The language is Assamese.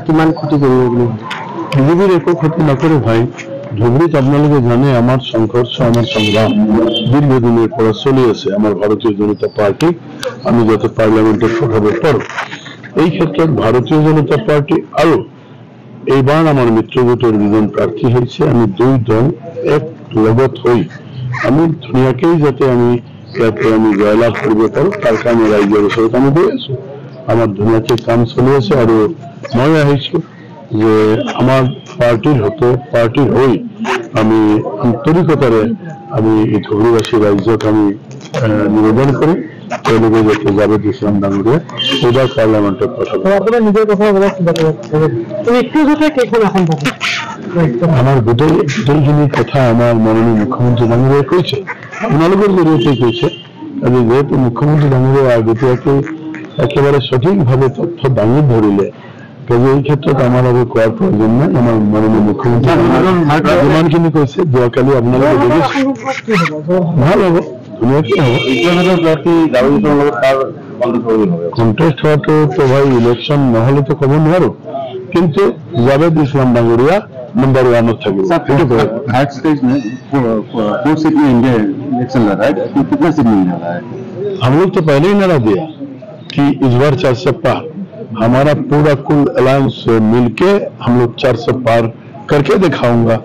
কিমান ক্ষতি কৰিব বিজেপিৰ একো ক্ষতি নকৰে ভাই। ধুবুৰীত আপোনালোকে জানে আমাৰ সংঘৰ্ষ আমাৰ সংগ্ৰাম দীৰ্ঘদিনেৰ পৰা চলি আছে। আমাৰ ভাৰতীয় জনতা পাৰ্টি আমি যাতে পাৰ্লামেন্টত পঠাব পাৰো। এই ক্ষেত্ৰত ভাৰতীয় জনতা পাৰ্টি আৰু এইবাৰ আমাৰ মিত্ৰজোঁটৰ দুজন প্ৰাৰ্থী হৈছে। আমি দুই দল এক লগত হৈ আমি ধুনীয়াকৈ যাতে আমি ইয়াতে আমি জয়লাভ কৰিব পাৰো তাৰ কাৰণে ৰাইজৰ ওচৰত আমি গৈ আছো। আমাৰ ধুনীয়াকৈ কাম চলি আছে আৰু মই আহিছো যে আমার পার্টির হয়ে আমি আন্তরিকতারে আমি এই ধুবুরীবাসী রাজ্যক আমি নিবেদন করি যাতে জাভেদ ইসলাম ডাঙরিয়া এবার পার্লামেন্টত পাঠাবো। নিজের কথা আমার গোটেইখিনি কথা আমার মাননীয় মুখ্যমন্ত্রী ডাঙরিয়া কৈছে, আপোনালোকৰ জৰিয়তে কৈছে। আজি যেহেতু মুখ্যমন্ত্ৰী ডাঙৰিয়া আগতীয়াকৈ একেবাৰে সঠিকভাবে তথ্য দাঙি ধৰিলে এই ক্ষেত্ৰত আমাৰ আৰু কোৱাৰ প্ৰয়োজন নাই। আমাৰ মাননীয় মুখ্যমন্ত্ৰী যিমানখিনি কৈছে যোৱাকালি আপোনালোকে দেখিছে ভাল হ'ব, ধুনীয়াকৈ হ'ব। কন্টেস্ট হোৱাটো তো ভাই ইলেকশ্যন নহলে তো ক'ব নোৱাৰো, কিন্তু জাভেদ ইসলাম ডাঙরিয়া नंबर 1 থাকিব। हम लोग तो पहले ही नारा दिया कि इस बार 400 पार, हमारा पूरा कुल अलायंस मिलके हम लोग 400 पार करके दिखाऊंगा।